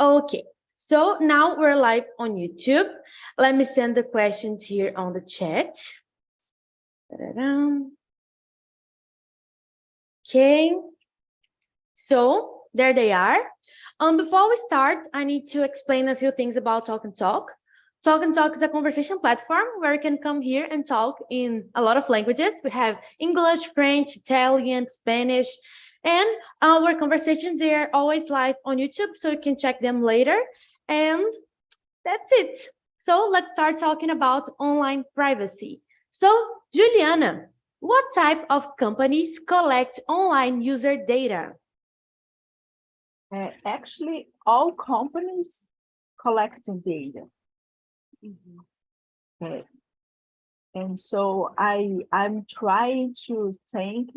Okay, so now we're live on YouTube. Let me send the questions here on the chat. Ta-da-dam. Okay, so there they are. Before we start, I need to explain a few things about Talk and Talk. Talk and Talk is a conversation platform where you can come here and talk in a lot of languages. We have English, French, Italian, Spanish, and our conversations, they are always live on YouTube, so you can check them later. And that's it. So let's start talking about online privacy. So, Juliana, what type of companies collect online user data? Actually, all companies collect data. And so I'm trying to think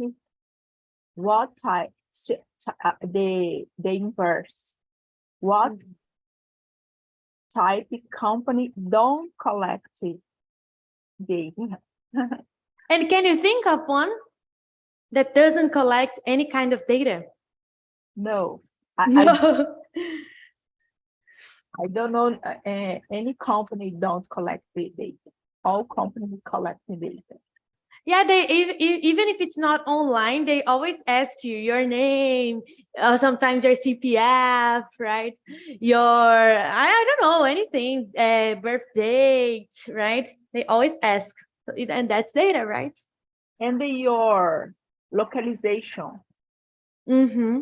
what type the inverse. What type of company don't collect data? And can you think of one that doesn't collect any kind of data? No, No. I don't know any company don't collect the data. All companies collect the data. Yeah, even if it's not online, they always ask you your name, sometimes your CPF, right? Your, I don't know, anything, birth date, right? They always ask, and that's data, right? And your localization, Mm-hmm.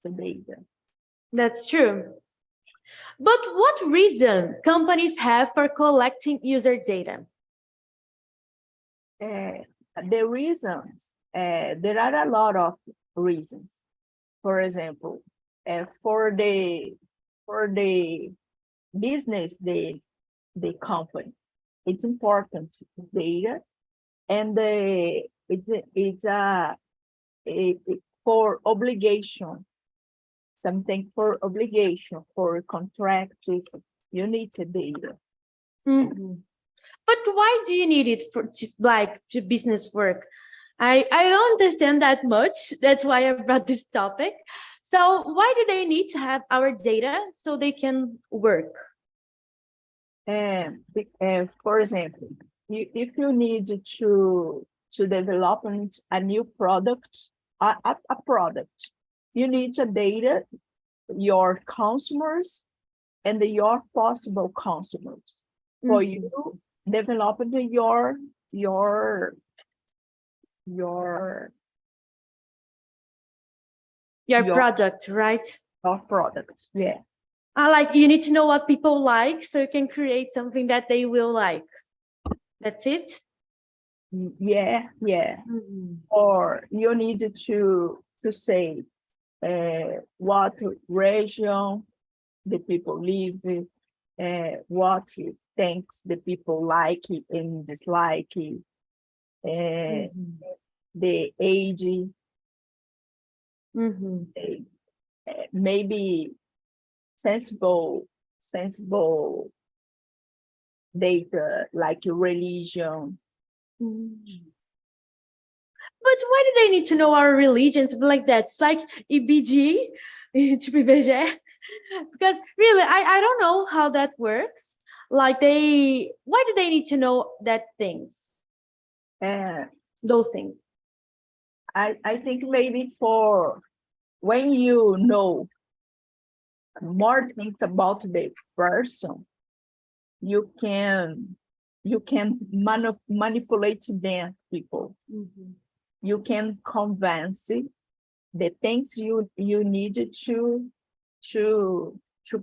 the data. That's true. But what reason companies have for collecting user data? The reasons, there are a lot of reasons. For example, for the business, the company, it's important data, and it's for obligation, something for obligation, for contracts, you need the data. Mm-hmm. But why do you need it for to business work? I don't understand that much. That's why I brought this topic. So why do they need to have our data so they can work? For example, if you need to develop a new product, a product, you need the data, your consumers, and your possible consumers for you developing your product, right? Your product. Yeah. Like you need to know what people like so you can create something that they will like. That's it? Yeah. Or you need to say what region the people live, what things the people like and dislike, the age, maybe sensible data like religion. But why do they need to know our religion to be like that? It's like EBG, to be IBG, because really, I don't know how that works. Like why do they need to know that things? Those things. I think maybe for when you know more things about the person, you can manipulate them people. You can convince the things you need to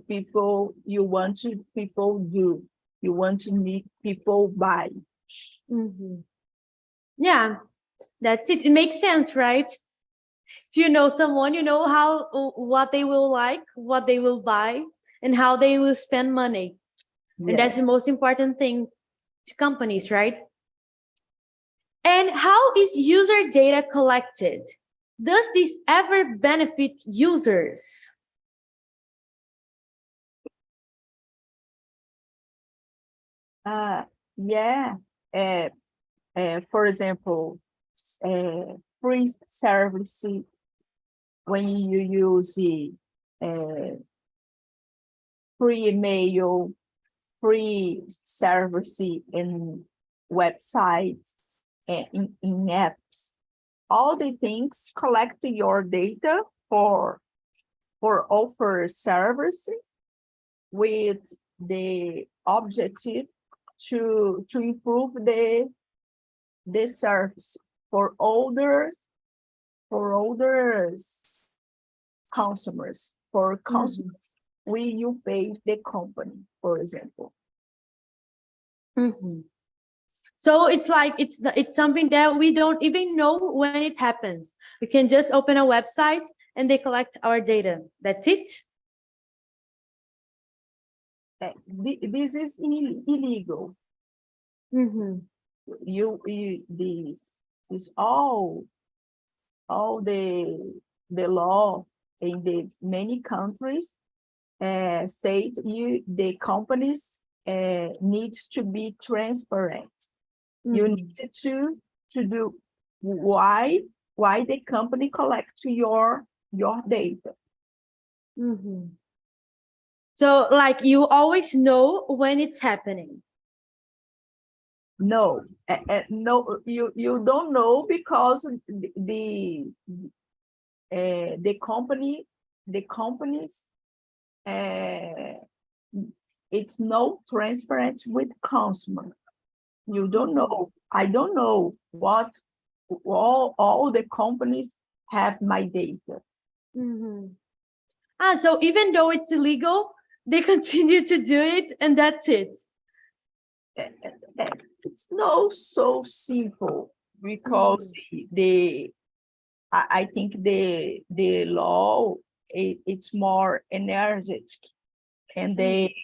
people, you want to people do, you want to make people buy. Yeah, that's it. It makes sense, right? If you know someone, you know what they will like, what they will buy, and how they will spend money. Yeah. And that's the most important thing to companies, right? And how is user data collected? Does this ever benefit users? Yeah. For example, free service, when you use free email, free service in websites, and in apps. All the things collect your data for offer service with the objective to improve the service for others consumers. For consumers, you pay the company, for example. So it's like it's something that we don't even know when it happens. We can just open a website and they collect our data. That's it. This is illegal. This is all the law in the many countries say the companies needs to be transparent. You need to do why the company collects your data. So like you always know when it's happening. No, no, you don't know because the companies it's no transparent with consumer. You don't know. I don't know what all the companies have my data. So even though it's illegal, they continue to do it, and that's it. It's not so simple because I think the law it's more energetic, and they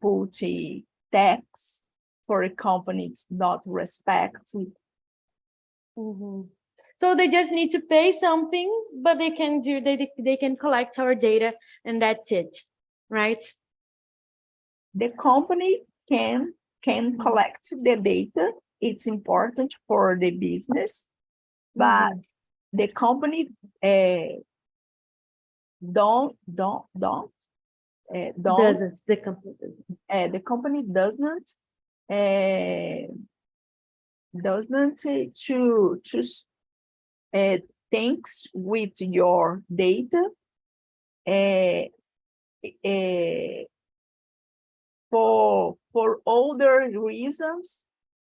put a tax for a company it's not respected. So they just need to pay something, but they can collect our data, and that's it, right? The company can collect the data. It's important for the business, but the company doesn't. The company doesn't to things with your data for other reasons.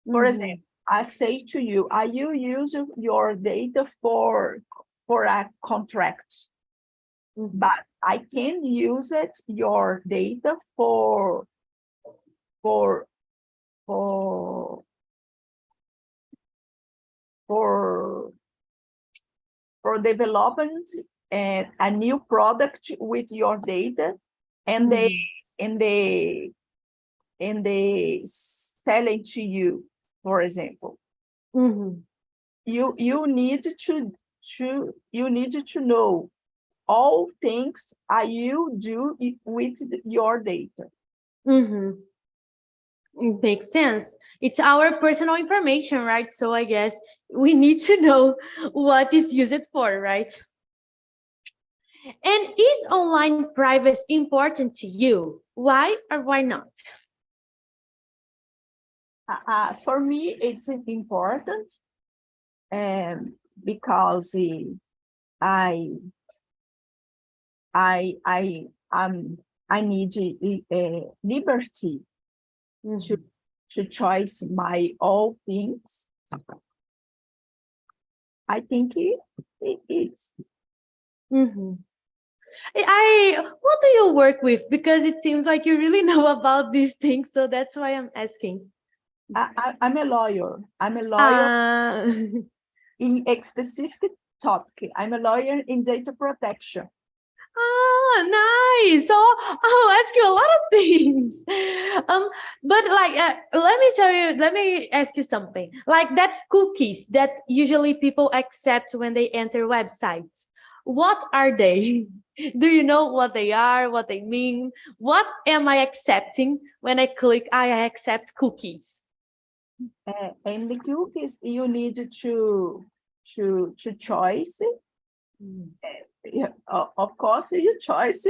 For example, I say to you, you use your data for a contract, but I can use your data for development and a new product with your data, and they sell it to you, for example. You need to know all things you do with your data. It makes sense. It's our personal information, right? So I guess we need to know what is used for, right? And is online privacy important to you? Why or why not? For me, it's important because I need liberty to choose my all things. I think it's. What do you work with? Because it seems like you really know about these things, so that's why I'm asking. I'm a lawyer. I'm a lawyer in a specific topic. I'm a lawyer in data protection. Nice. So I'll ask you a lot of things. But like, let me ask you something. Like that's cookies that usually people accept when they enter websites. What are they? Do you know what they are, what they mean? What am I accepting when I click I accept cookies? And the cookies you need to choose. Of course, you choose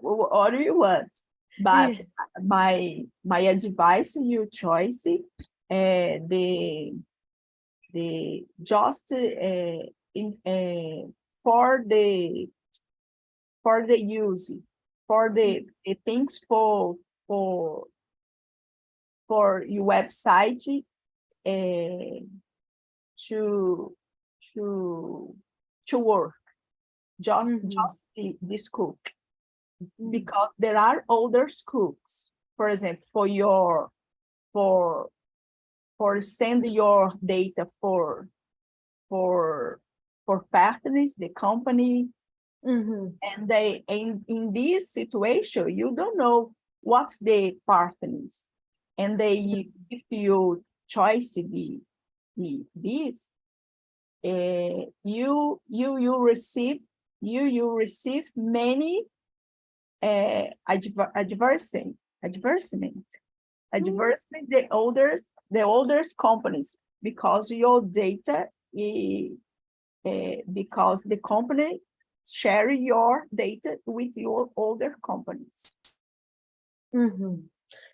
what do you want? But my advice, your choice, the just for the use, for the things for your website, to work, just this cook, because there are other cooks, for example, for send your data for partners, the company, and they in this situation you don't know what the partners, and they if you choice this, you receive many advertisement the others companies, because your data because the company share your data with your other companies.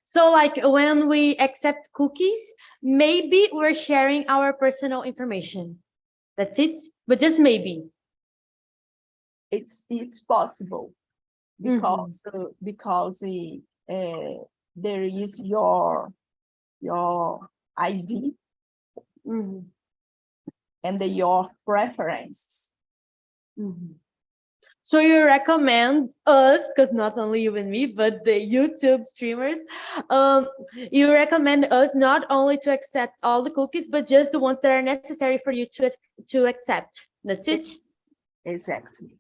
So like when we accept cookies, maybe we're sharing our personal information. That's it, but just maybe. It's possible, because there is your ID and your preferences. So you recommend us, because not only you and me, but the YouTube streamers, you recommend us not only to accept all the cookies, but just the ones that are necessary for you to accept. That's it? Exactly.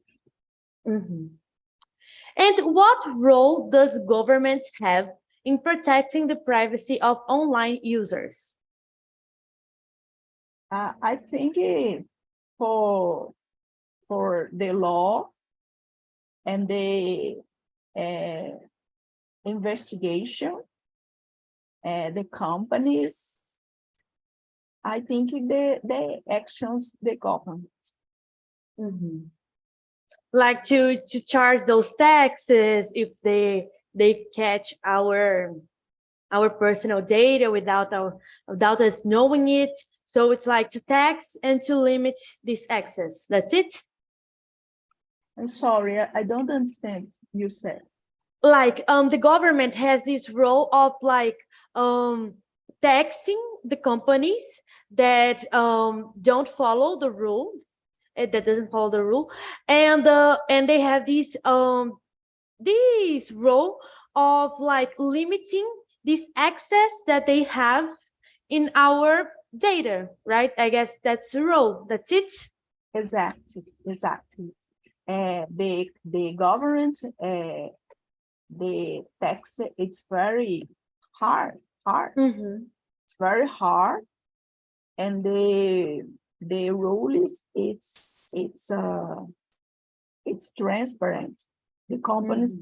And what role does government have in protecting the privacy of online users? I think for the law and the investigation, the companies, I think the actions the government. Like to charge those taxes if they catch our personal data without us knowing it. So it's like to tax and to limit this access. That's it? I'm sorry, I don't understand you said. Like the government has this role of like taxing the companies that don't follow the rule, that doesn't follow the rule, and they have this role of like limiting this access that they have in our data, right? I guess that's the role. That's it. Exactly. The government, the tax, it's very hard. It's very hard, and the rule is it's transparent. The companies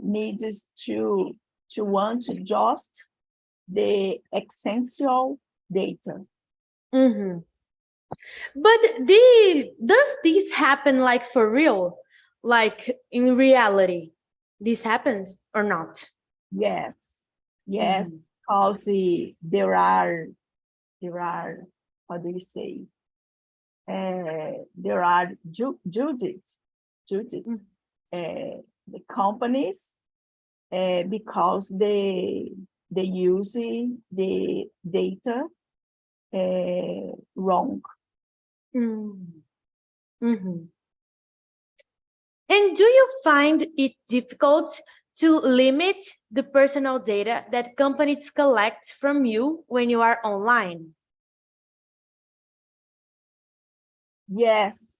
needs to want just the essential data. But does this happen like for real, like in reality? This happens or not? Yes, because there are how do you say? There are judges, the companies, because they use the data wrong. And do you find it difficult to limit the personal data that companies collect from you when you are online? Yes,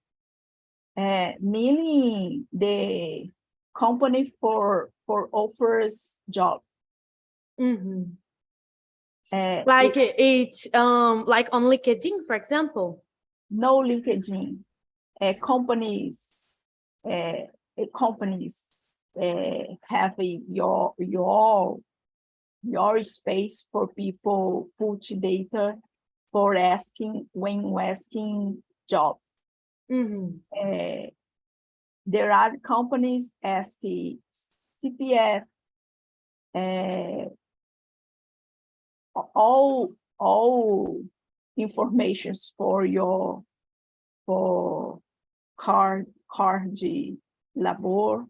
meaning the company for offers job. Like it's like on LinkedIn, for example. No LinkedIn. Companies have your space for people put data for asking job. there are companies asking CPF, all informations for your card de labor.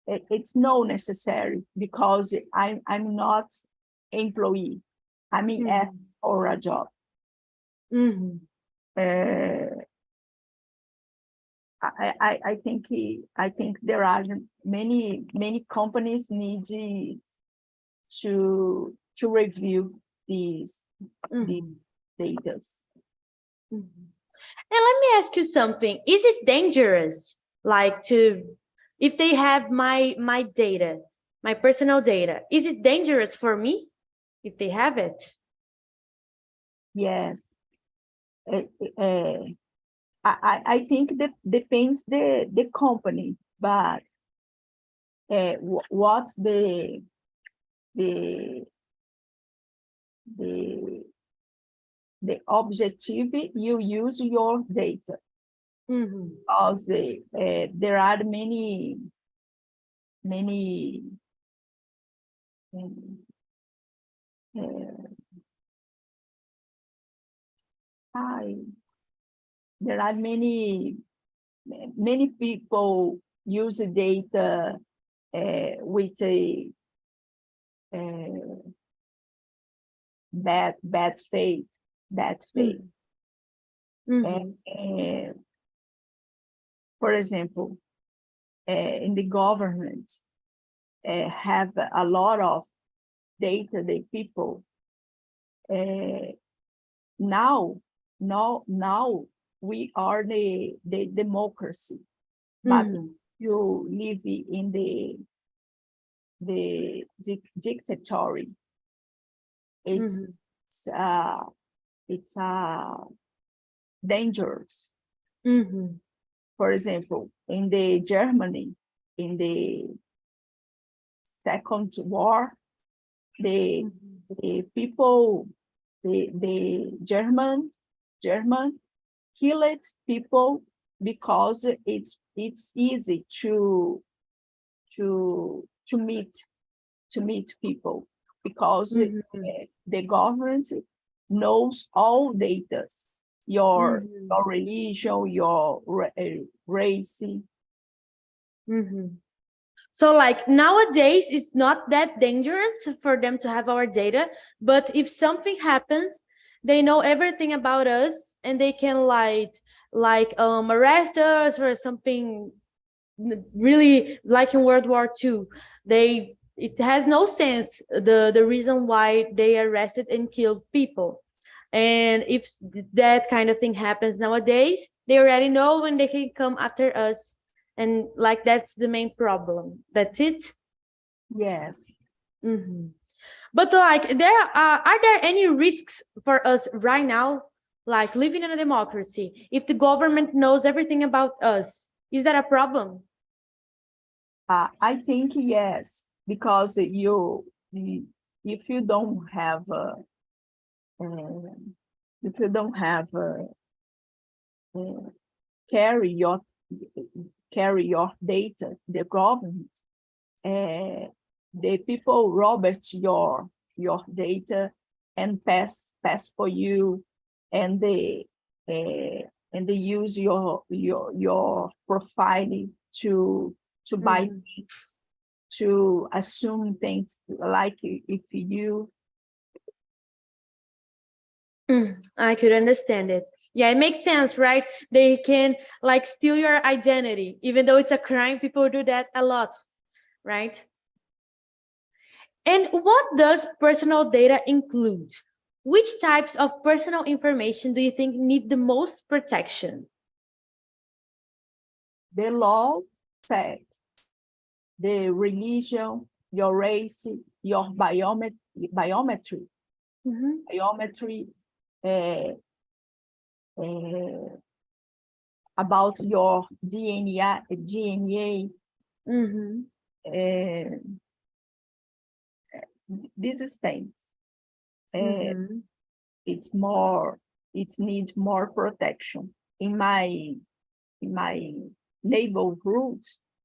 It's not necessary because I'm not employee. I'm in for a job. I think there are many companies need to review these data. And let me ask you something. Is it dangerous, like if they have my data, my personal data, is it dangerous for me if they have it? Yes. I think that depends the company, but what's the objective you use your data? Because there are many there are many people use the data with a bad faith. For example, in the government, have a lot of data, the people. Now we are the democracy, but you live in the dictatorship. It's dangerous. For example, in the Germany, in the Second War, the people, the German killed people because it's easy to meet people, because the government knows all data, your religion, your race. So like nowadays, it's not that dangerous for them to have our data, but if something happens, they know everything about us and they can arrest us or something, really like in World War II. It has no sense, the reason why they arrested and killed people. And if that kind of thing happens nowadays, they already know when they can come after us. And like, that's the main problem. That's it. Yes. But like, are there any risks for us right now, like living in a democracy, if the government knows everything about us? Is that a problem? I think yes, because if you don't have carry your data, the government, the people robbed your data and pass for you, and they use your profile to buy things, to assume things, like if you. I could understand it. Yeah, it makes sense, right? They can like steal your identity, even though it's a crime. People do that a lot, right? And what does personal data include? Which types of personal information do you think need the most protection? The law said the religion, your race, your biometry, about your DNA. These things. It needs more protection. In my my neighborhood,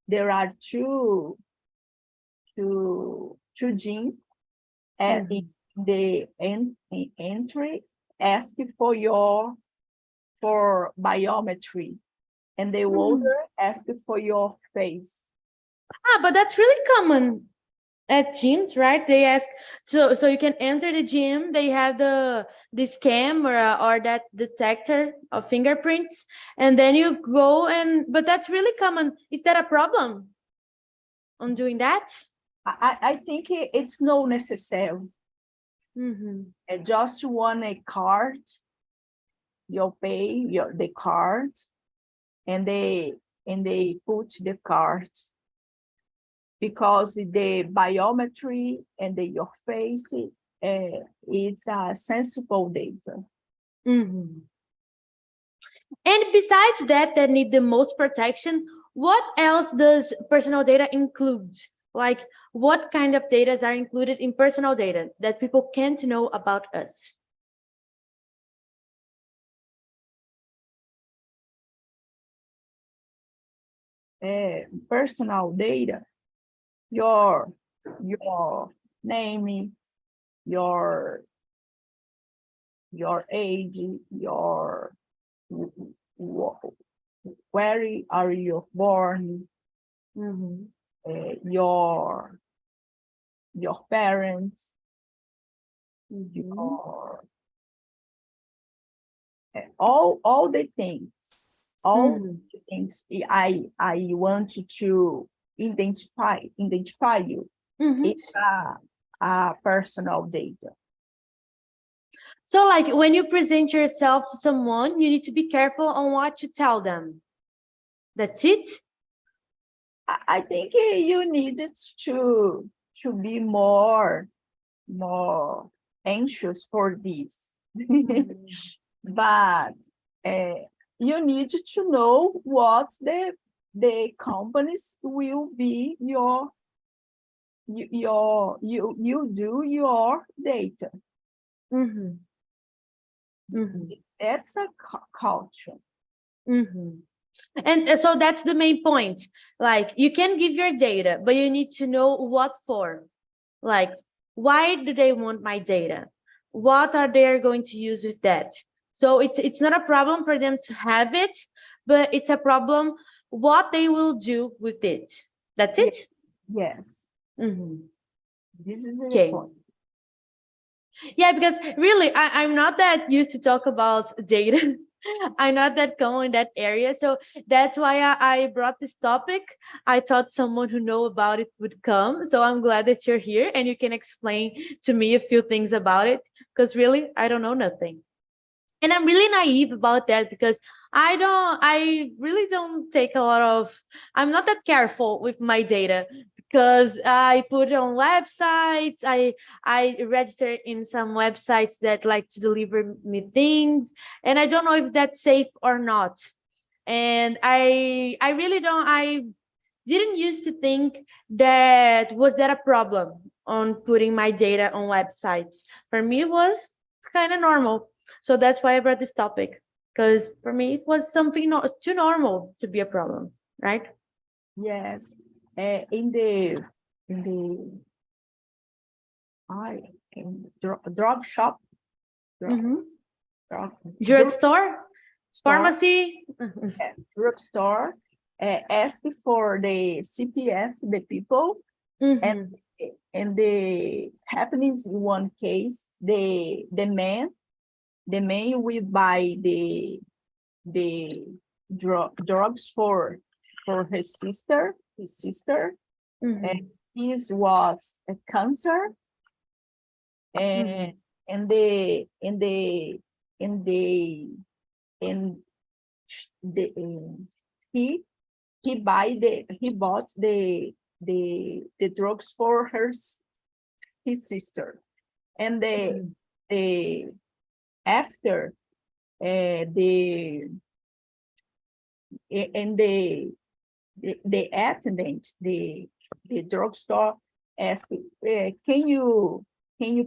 there are two gyms in the entry, ask for biometry, and the older ask for your face. But that's really common at gyms, right? They ask, so you can enter the gym. They have this camera or that detector of fingerprints, and then you go but that's really common. Is that a problem on doing that? I think it's not necessary. Just want a card, you pay the card, and they put the card, because the biometry and your face, it's sensible data. And besides that need the most protection, what else does personal data include? Like, what kind of data are included in personal data that people can't know about us? Personal data, your name, your age, where are you born, your parents, all the things, the things I want to identify you. It's a personal data. So, like, when you present yourself to someone, you need to be careful on what you tell them. That's it? I think you needed to be more anxious for this. But you need to know what the companies will be you do your data. That's a culture. And so that's the main point. Like, you can give your data, but you need to know what for. Like, why do they want my data? What are they going to use with that? So it's not a problem for them to have it, but it's a problem what they will do with it. That's it? Yes. This is the point. Yeah, because really, I'm not that used to talk about data. I'm not that common in that area. So that's why I brought this topic. I thought someone who know about it would come. So I'm glad that you're here and you can explain to me a few things about it, because really, I don't know nothing. And I'm really naive about that, because I really don't take a lot of, I'm not that careful with my data, because I put it on websites, I register in some websites that like to deliver me things, and I don't know if that's safe or not. And I didn't used to think that was that a problem on putting my data on websites. For me, it was kind of normal. So that's why I brought this topic, because for me it was something not too normal to be a problem, right? Yes. In the drug shop, drugstore, pharmacy, drugstore, ask for the CPF, the people, and the happenings in one case, the man will buy the drugs for his sister, and his was a cancer, and he bought the drugs for his sister, and the after the attendant, the drugstore asked, can you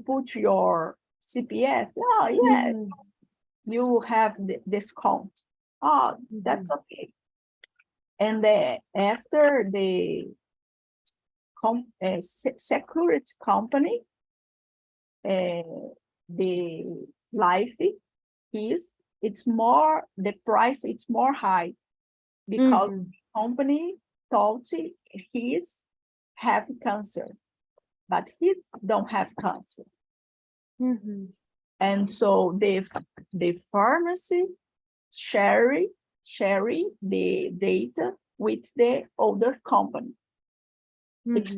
put your CPF? Oh, yeah, you have the discount. Oh, that's okay. And after the security company, the life the price is more high because the company thought he's have cancer, but he don't have cancer. And so the pharmacy share the data with the other company. It's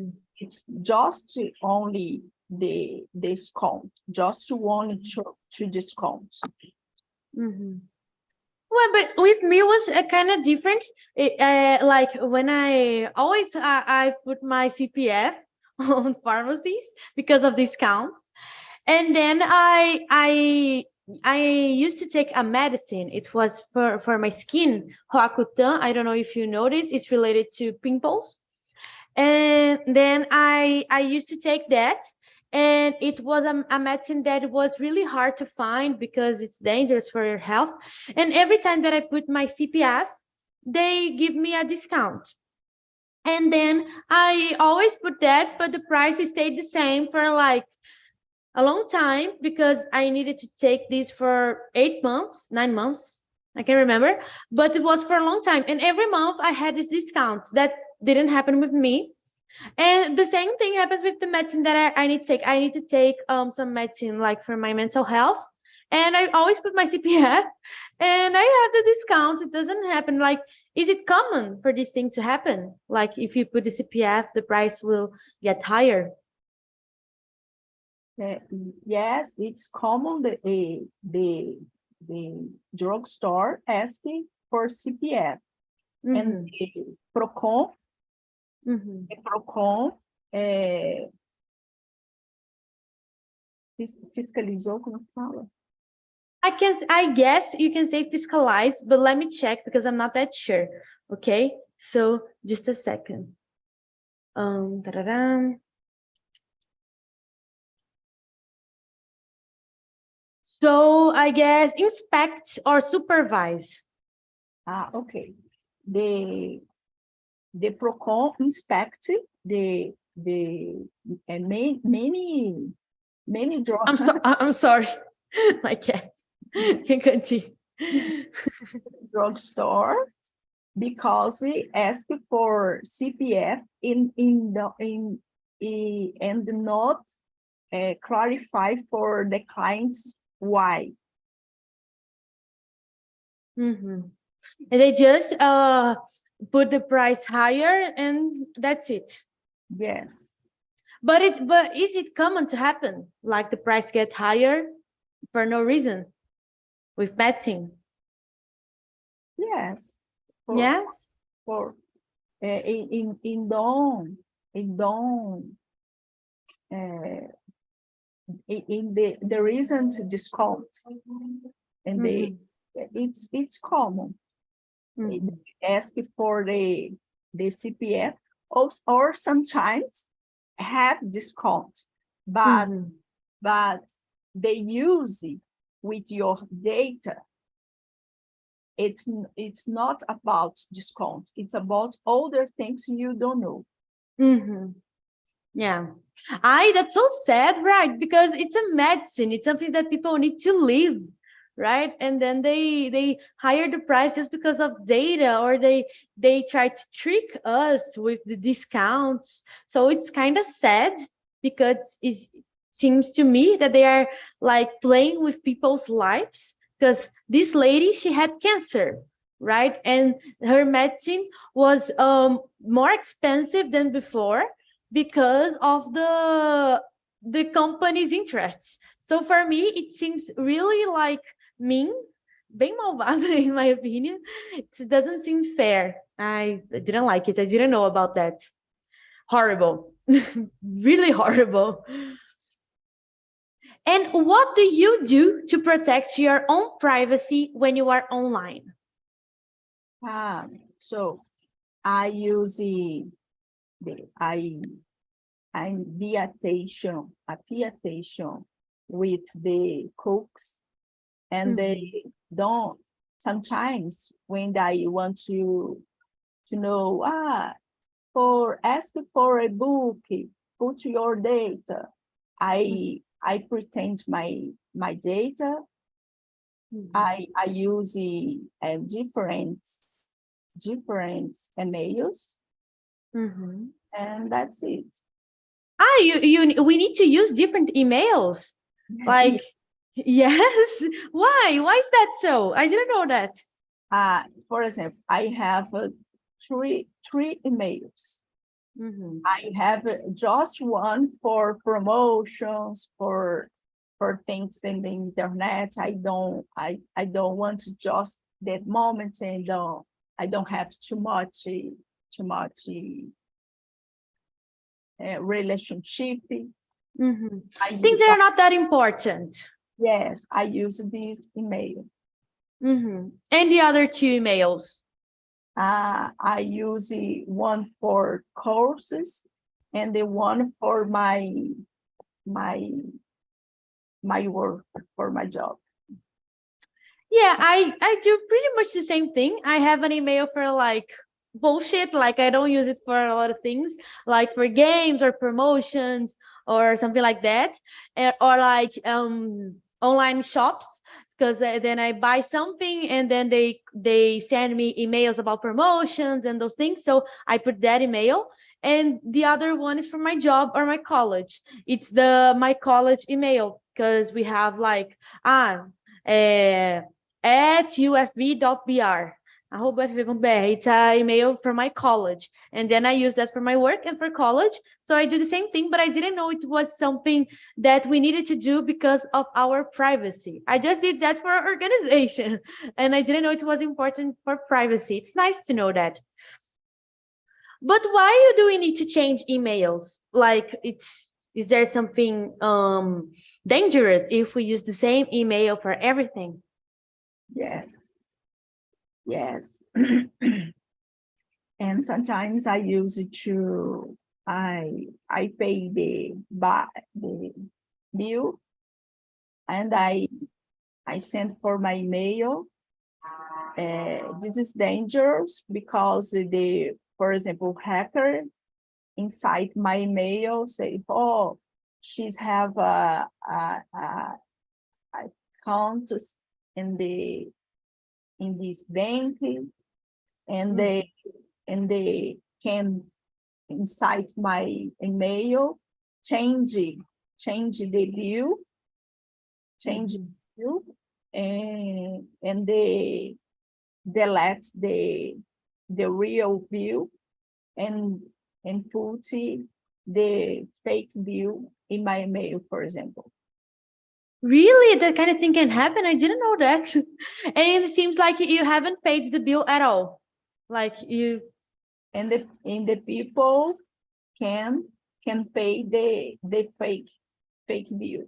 just only the discount, just only to discount. Well, but with me it was kind of different. Like when I always I put my CPF on pharmacies because of discounts, and then I used to take a medicine. It was for my skin, Roacutan. I don't know if you know this. It's related to pimples. And then I used to take that, and it was a medicine that was really hard to find because it's dangerous for your health. And every time that I put my CPF, they give me a discount. And then I always put that, but the price stayed the same for like a long time because I needed to take this for 8 months, 9 months. I can't remember, but it was for a long time. And every month I had this discount. That didn't happen with me. And the same thing happens with the medicine that I need to take. I need to take some medicine like for my mental health. And I always put my CPF and I have the discount. It doesn't happen. Like, is it common for this thing to happen? Like if you put the CPF, the price will get higher. Yes, it's common. The drugstore asking for CPF, and the Procon, fiscalizou, como fala? I guess you can say fiscalize, but let me check because I'm not that sure. Okay, so just a second. So I guess inspect or supervise. Okay. The Procon inspect the many drugs. I'm sorry, my cat can continue. Drugstore because he asked for CPF and not clarify for the clients why. And they just put the price higher and that's it. Yes. But is it common to happen? Like the price get higher for no reason with medicine? Yes. Yes. In the reason to discount, and it's common. They ask for the CPF or sometimes have discount, but they use it with your data. It's not about discount. It's about other things you don't know. Yeah. That's so sad, right? Because it's a medicine. It's something that people need to live, right? And then they hire the price just because of data, or they try to trick us with the discounts. So it's kind of sad because it seems to me that they are like playing with people's lives. Because this lady, she had cancer, right? And her medicine was more expensive than before because of the company's interests. So for me, it seems really like mean, bem malvado in my opinion. It doesn't seem fair. I didn't like it. I didn't know about that. Horrible. Really horrible. And what do you do to protect your own privacy when you are online? So I use I pay attention with the cooks, and they don't. Sometimes when I want to to know, for ask for a book, put your data. I pretend my data. I use different emails, and that's it. We need to use different emails. Like, yes. Why is that so? I didn't know that. For example, I have three emails. I have just one for promotions, for things in the internet. I don't want to just that moment, and I don't have too much relationship. Things that are not that important. Yes, I use this email. And the other two emails? I use one for courses and the one for my work, for my job. Yeah, I do pretty much the same thing. I have an email for like bullshit, like I don't use it for a lot of things, like for games or promotions or something like that, or like online shops, because then I buy something and then they send me emails about promotions and those things, so I put that email. And the other one is for my job or my college. It's my college email, because we have like at ufv.br. It's an email for my college, and then I use that for my work and for college. So I do the same thing, but I didn't know it was something that we needed to do because of our privacy. I just did that for our organization, and I didn't know it was important for privacy. It's nice to know that. But why do we need to change emails? Like, is there something dangerous if we use the same email for everything? Yes. And sometimes I use it to I pay the bill, and I send for my email. This is dangerous because for example, hacker inside my email say, "Oh, she's have a account in this bank," and they can inside my email change the bill, and they delete the real bill and put the fake bill in my email, for example. Really? That kind of thing can happen? I didn't know that. And it seems like you haven't paid the bill at all. Like you... And the people can pay the fake bill.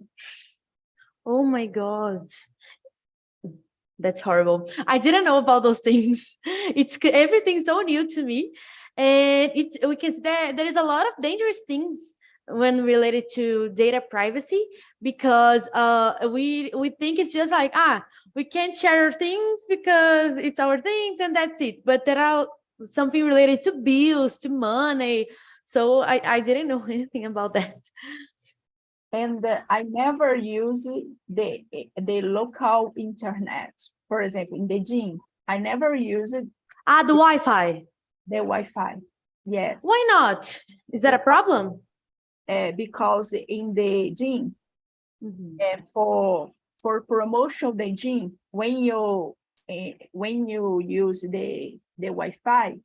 Oh my God. That's horrible. I didn't know about those things. Everything's so new to me. And we can see that there is a lot of dangerous things when related to data privacy, because we think it's just like, we can't share things because it's our things and that's it. But there are something related to bills, to money. So I didn't know anything about that. And I never use the local internet. For example, in the gym, I never use it. The Wi-Fi. The Wi-Fi, yes. Why not? Is that a problem? Because in the gym, for promotion the gym, when you use the Wi-Fi,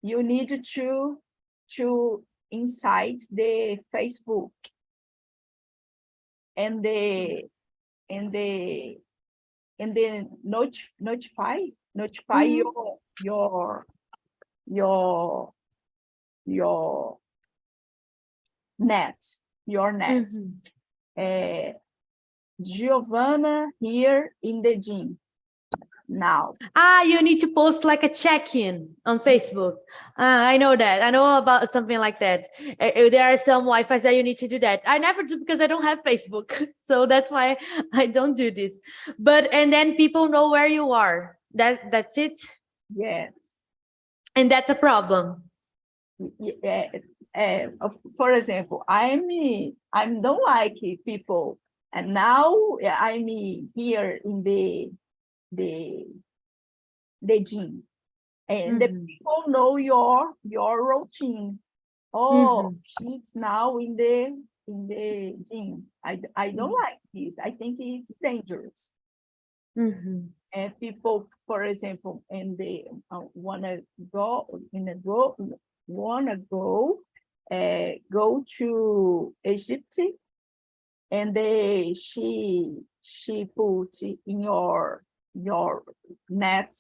you need to inside the Facebook and notify your net. Giovanna here in the gym now. You need to post like a check-in on Facebook. I know that. I know about something like that. There are some Wi-Fi's that you need to do that. I never do because I don't have Facebook. So that's why I don't do this. And then people know where you are. That's it. Yes. And that's a problem. For example, I don't like people, and now I'm here in the gym, and the people know your routine. Oh, she's now in the gym. I don't like this. I think it's dangerous. And people, for example, and they wanna go to Egypt, and she put in your net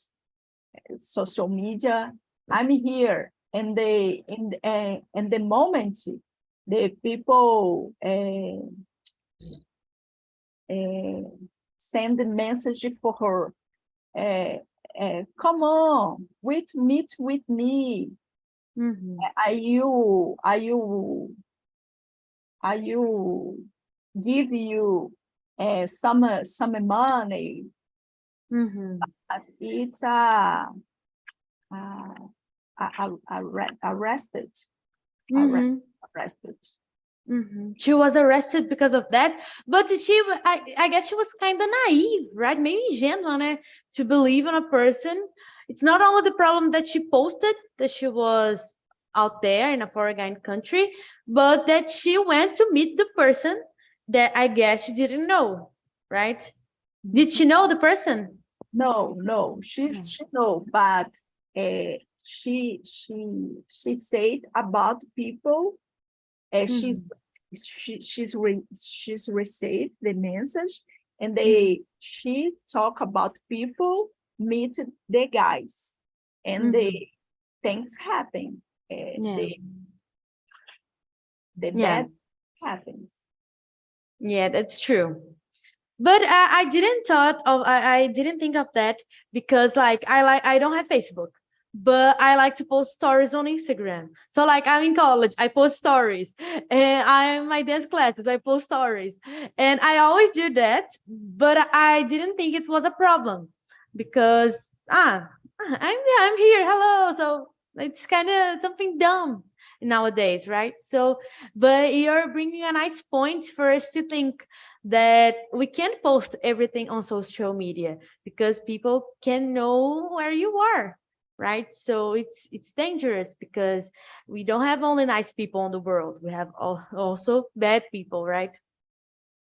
social media, I'm here, and the moment the people send a message for her, come on, meet with me. Are you give you some money? It's arrested. She was arrested because of that, but I guess she was kind of naive, right? Maybe ingênua, né? To believe in a person. It's not only the problem that she posted that she was out there in a foreign country, but that she went to meet the person that I guess she didn't know, right? Did she know the person? No, she know, but she said about people. She's received the message, and she talk about people meet the guys, and things happen. The bad happens. Yeah, that's true. But I didn't think of that because I don't have Facebook, but I like to post stories on Instagram. So like I'm in college, I post stories, and I'm in my dance classes, I post stories, and I always do that. But I didn't think it was a problem because I'm here, hello. So it's kind of something dumb nowadays, right? So, but you're bringing a nice point for us to think that we can't post everything on social media because people can know where you are, right? So it's dangerous because we don't have only nice people in the world, we have also bad people, right?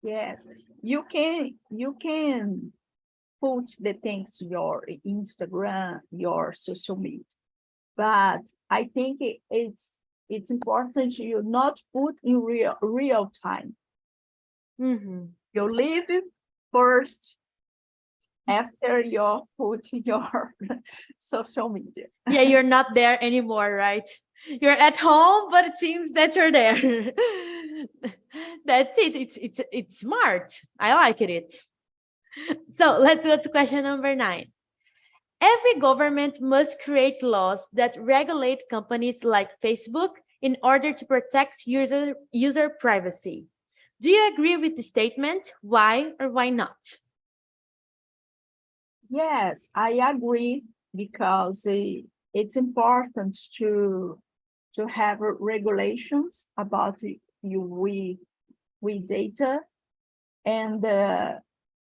Yes, you can put the things to your Instagram, your social media, but I think it's important you not put in real time. You live first, after you put your social media. Yeah, you're not there anymore, right? You're at home, but it seems that you're there. That's it. It's smart. I like it. So let's go to question number 9. Every government must create laws that regulate companies like Facebook in order to protect user privacy. Do you agree with the statement? Why or why not? Yes, I agree, because it's important to have regulations about we data, and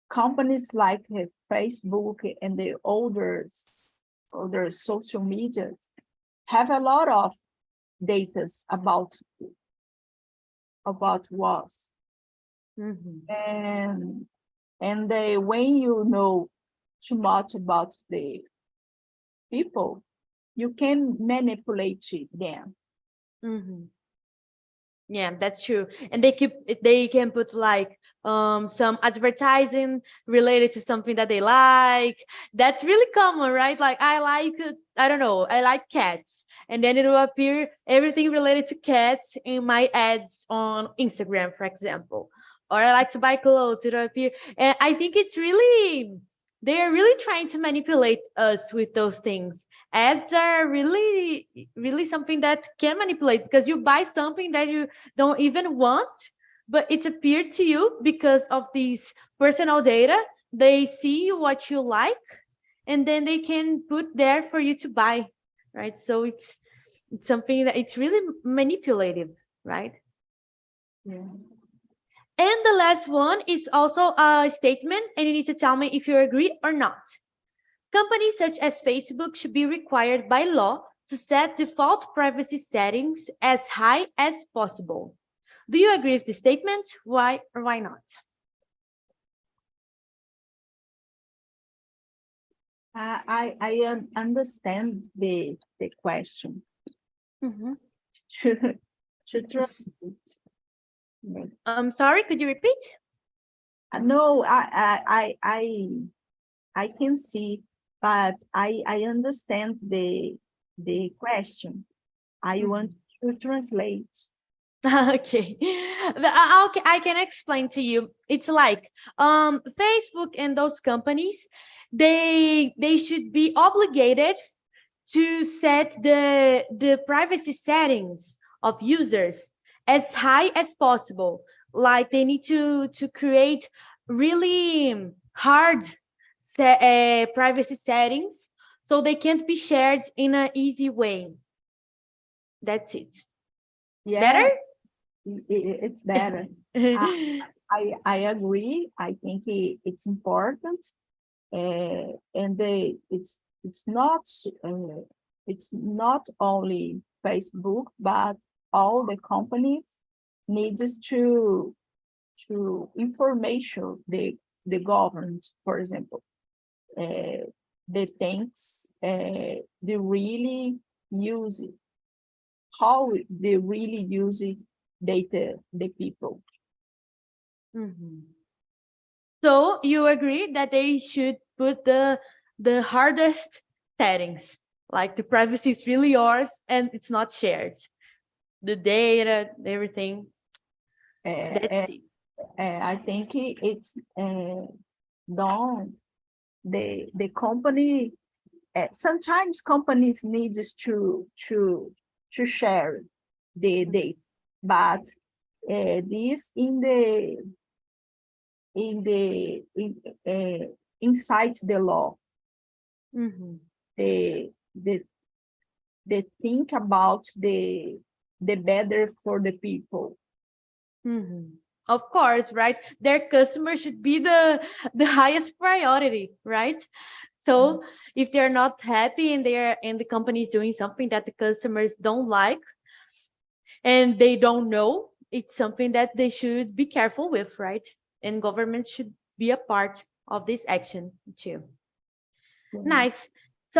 companies like Facebook and the older social media have a lot of data about us. And when you know too much about the people, you can manipulate them. Yeah, that's true. And they can put like some advertising related to something that they like. That's really common, right? Like I like cats, and then it will appear everything related to cats in my ads on Instagram, for example. Or I like to buy clothes, it'll appear. And I think they are really trying to manipulate us with those things. Ads are really, really something that can manipulate, because you buy something that you don't even want, but it appeared to you because of these personal data. They see what you like, and then they can put there for you to buy. right? So it's something that it's really manipulative, right? Yeah. And the last one is also a statement, and you need to tell me if you agree or not. Companies such as Facebook should be required by law to set default privacy settings as high as possible. Do you agree with the statement? Why or why not? I understand the question. Mhm. To translate. I'm sorry, could you repeat? No, I can see, but I understand the question. I want to translate. Okay. Okay, I can explain to you. It's like Facebook and those companies, they should be obligated to set the privacy settings of users as high as possible. Like they need to create really hard privacy settings so they can't be shared in an easy way. That's it. Yeah, Better? it's better. I agree. I think it's important, and it's not it's not only Facebook, but all the companies needs to information the government, for example, the things they really use it, how they really use it, data the people. Mhm. So you agree that they should put the hardest settings, like the privacy is really yours and it's not shared. The data, everything. That's Uh, it. I think it's done. The company sometimes companies needs to share the data, but this in inside the law, Mhm. the the the think about the better for the people. Mhm. Of course, right? Their customer should be the highest priority, right? So if they're not happy and the company is doing something that the customers don't like and they don't know, it's something that they should be careful with, right? And government should be a part of this action too. Yeah. Nice.